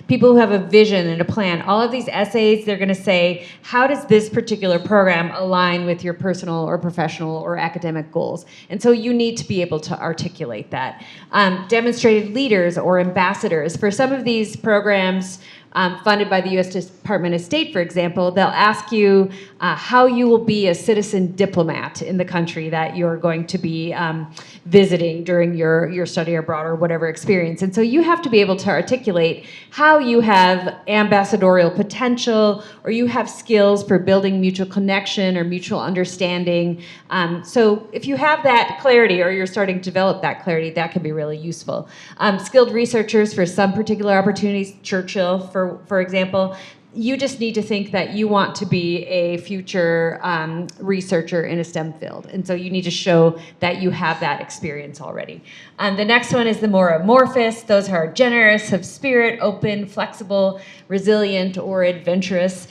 people who have a vision and a plan. All of these essays, they're going to say, how does this particular program align with your personal or professional or academic goals? And so you need to be able to articulate that. Demonstrated leaders or ambassadors. For some of these programs, funded by the U.S. Department of State, for example, they'll ask you how you will be a citizen diplomat in the country that you're going to be visiting during your study abroad or whatever experience. And so you have to be able to articulate how you have ambassadorial potential, or you have skills for building mutual connection or mutual understanding. So if you have that clarity, or you're starting to develop that clarity, that can be really useful. Skilled researchers for some particular opportunities, Churchill, for example, you just need to think that you want to be a future researcher in a STEM field. And so you need to show that you have that experience already. The next one is the more amorphous. Those are generous of spirit, open, flexible, resilient, or adventurous.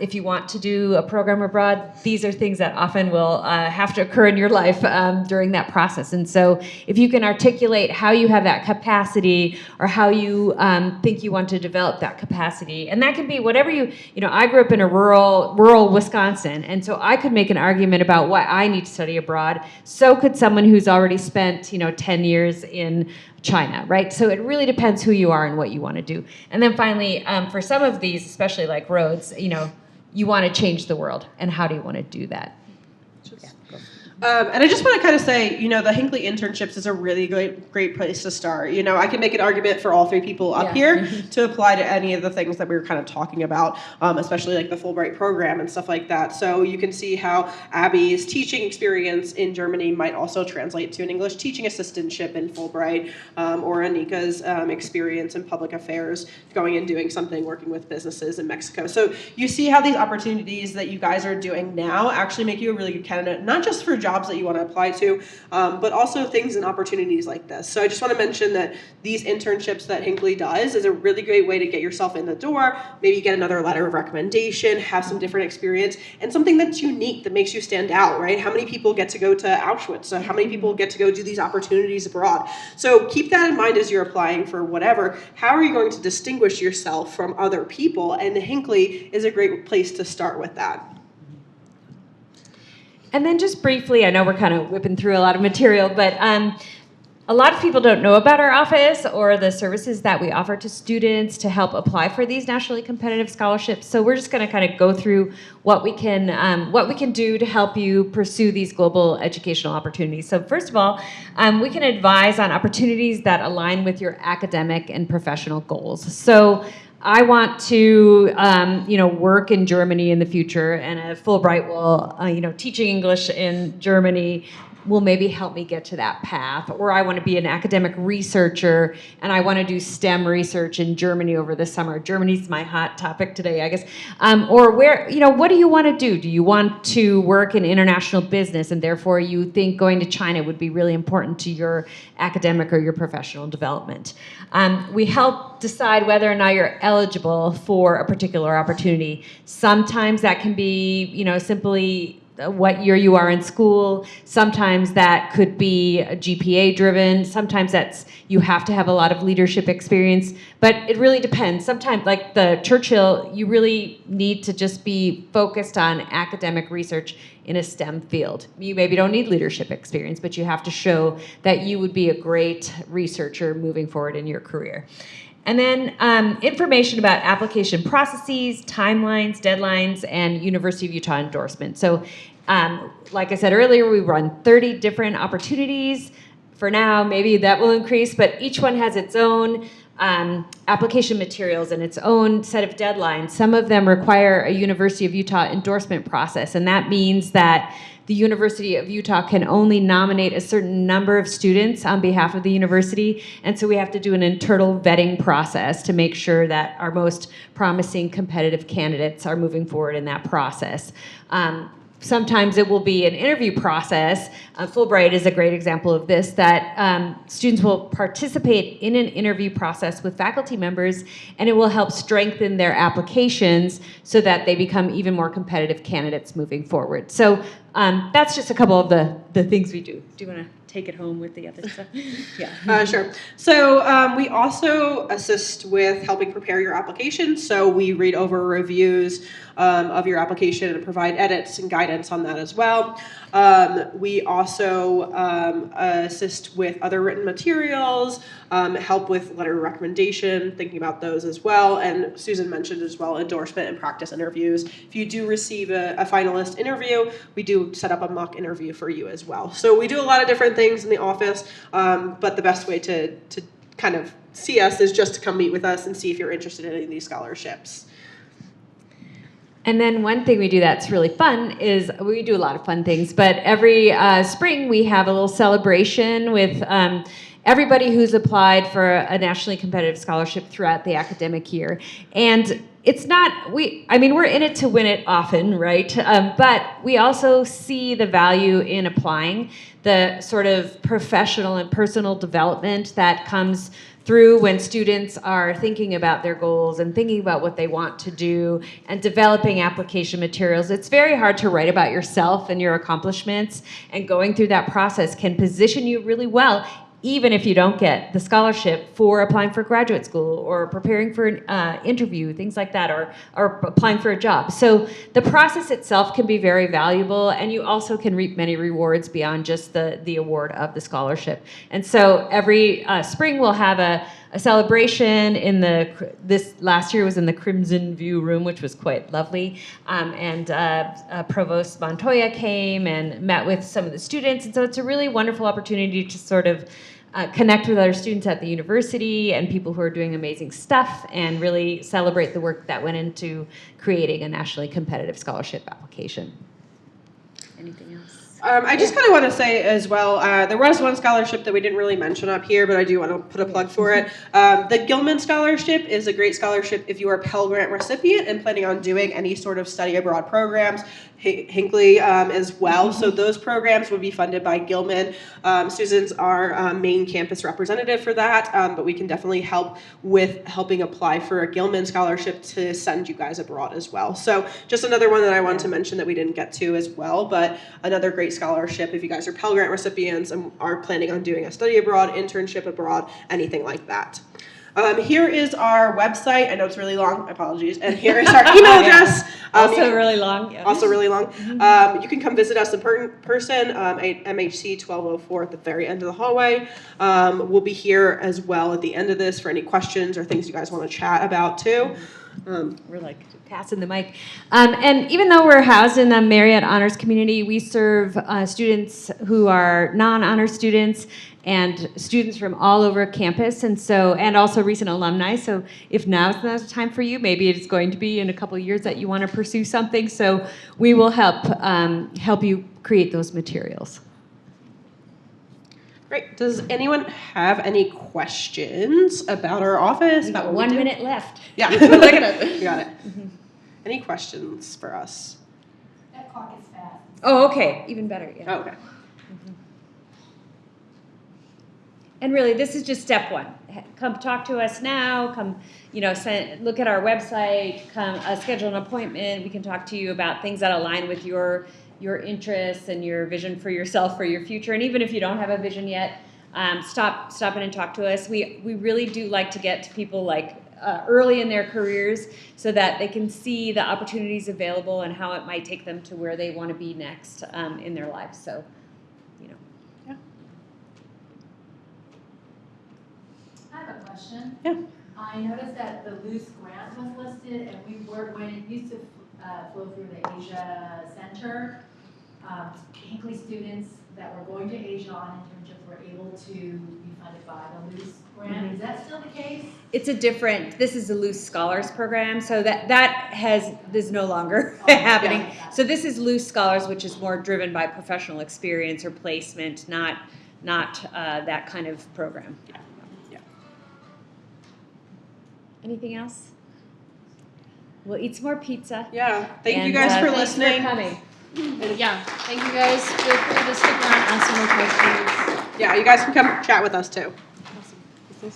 If you want to do a program abroad, these are things that often will have to occur in your life during that process. And so if you can articulate how you have that capacity, or how you think you want to develop that capacity, and that can be whatever I grew up in a rural Wisconsin, and so I could make an argument about why I need to study abroad. So could someone who's already spent 10 years in China, right? So it really depends who you are and what you want to do. And then finally, for some of these, especially like roads, you want to change the world, and how do you want to do that? And I just want to kind of say, the Hinckley internships is a really great place to start. I can make an argument for all three people up here to apply to any of the things that we were kind of talking about, especially like the Fulbright program and stuff like that. So you can see how Abby's teaching experience in Germany might also translate to an English teaching assistantship in Fulbright, or Anika's experience in public affairs, going and doing something, working with businesses in Mexico. So you see how these opportunities that you guys are doing now actually make you a really good candidate, not just for jobs that you want to apply to, but also things and opportunities like this. So I just want to mention that these internships that Hinckley does is a really great way to get yourself in the door, maybe get another letter of recommendation, have some different experience, and something that's unique that makes you stand out, right? How many people get to go to Auschwitz? So how many people get to go do these opportunities abroad? So keep that in mind as you're applying for whatever. How are you going to distinguish yourself from other people? And Hinckley is a great place to start with that. And then just briefly, I know we're kind of whipping through a lot of material, but a lot of people don't know about our office or the services that we offer to students to help apply for these nationally competitive scholarships. So we're just going to kind of go through what we can do to help you pursue these global educational opportunities. So first of all, we can advise on opportunities that align with your academic and professional goals. So I want to, work in Germany in the future, and a Fulbright will, teaching English in Germany will maybe help me get to that path. Or I want to be an academic researcher, and I want to do STEM research in Germany over the summer. Germany's my hot topic today, I guess. Or what do you want to do? Do you want to work in international business, and therefore you think going to China would be really important to your academic or your professional development? We help decide whether or not you're eligible for a particular opportunity. Sometimes that can be, simply what year you are in school. Sometimes that could be GPA driven. Sometimes that's you have to have a lot of leadership experience, but it really depends. Sometimes, like the Churchill, you really need to just be focused on academic research in a STEM field. You maybe don't need leadership experience, but you have to show that you would be a great researcher moving forward in your career. And then information about application processes, timelines, deadlines, and University of Utah endorsement. So like I said earlier, we run 30 different opportunities. For now, maybe that will increase, but each one has its own application materials and its own set of deadlines. Some of them require a University of Utah endorsement process, and that means that the University of Utah can only nominate a certain number of students on behalf of the university, and so we have to do an internal vetting process to make sure that our most promising competitive candidates are moving forward in that process. Sometimes it will be an interview process. Fulbright is a great example of this, that students will participate in an interview process with faculty members, and it will help strengthen their applications so that they become even more competitive candidates moving forward. So that's just a couple of the things we do. Do you want to take it home with the other stuff? Yeah. Sure. So we also assist with helping prepare your application. So we read over reviews of your application and provide edits and guidance on that as well. We also assist with other written materials, help with letter of recommendation, thinking about those as well. And Susan mentioned as well endorsement and practice interviews. If you do receive a finalist interview, we do set up a mock interview for you as well. So we do a lot of different things in the office, but the best way to kind of see us is just to come meet with us and see if you're interested in any of these scholarships. And then one thing we do that's really fun is we do a lot of fun things, but every spring we have a little celebration with everybody who's applied for a nationally competitive scholarship throughout the academic year. And it's not, we're in it to win it often, right? But we also see the value in applying, the sort of professional and personal development that comes through when students are thinking about their goals and thinking about what they want to do and developing application materials. It's very hard to write about yourself and your accomplishments, and going through that process can position you really well, even if you don't get the scholarship, for applying for graduate school or preparing for an interview, things like that, or applying for a job. So the process itself can be very valuable, and you also can reap many rewards beyond just the award of the scholarship. And so every spring we'll have a celebration in this last year was in the Crimson View Room, which was quite lovely. Provost Montoya came and met with some of the students. And so it's a really wonderful opportunity to sort of connect with other students at the university and people who are doing amazing stuff and really celebrate the work that went into creating a nationally competitive scholarship application. Anything else? I just kind of want to say as well, there was one scholarship that we didn't really mention up here, but I do want to put a plug for it. The Gilman Scholarship is a great scholarship if you are a Pell Grant recipient and planning on doing any sort of study abroad programs. Hinckley as well. So those programs would be funded by Gilman. Susan's our main campus representative for that, but we can definitely help with helping apply for a Gilman scholarship to send you guys abroad as well. So just another one that I wanted to mention that we didn't get to as well, but another great scholarship if you guys are Pell Grant recipients and are planning on doing a study abroad, internship abroad, anything like that. Here is our website. I know it's really long. Apologies. And here is our email address. Also really long. Yeah. Also really long. You can come visit us in person at MHC 1204 at the very end of the hallway. We'll be here as well at the end of this for any questions or things you guys want to chat about too. We're like passing the mic. And even though we're housed in the Marriott Honors community, we serve students who are non-honor students and students from all over campus, and also recent alumni. So if now's not the time for you, maybe it's going to be in a couple of years that you want to pursue something. So we will help you create those materials. Great. Does anyone have any questions about our office? We've got about what 1 we do? minute left. Yeah. Look at it. You got it. Any questions for us? That clock is fast. Oh, okay. Even better. Yeah. Oh, okay. And really, this is just step one. Come talk to us now. Come, look at our website. Come schedule an appointment. We can talk to you about things that align with your interests and your vision for yourself, for your future. And even if you don't have a vision yet, stop in and talk to us. We really do like to get to people early in their careers so that they can see the opportunities available and how it might take them to where they want to be next in their lives. So, Yeah. I have a question. Yeah. I noticed that the loose grant was listed, and when it used to flow through the Asia Center, Hinckley students that were going to Asia on internships were able to be funded by the loose grant. Is that still the case? This is a Loose Scholars program, so that is no longer happening. Yeah. So this is Loose Scholars, which is more driven by professional experience or placement, not that kind of program. Yeah. Anything else? We'll eat some more pizza. Yeah. Thank you And, guys for thanks listening. for coming. Yeah, thank you guys. Feel free to stick around, ask some more questions. Yeah, you guys can come chat with us too. Is this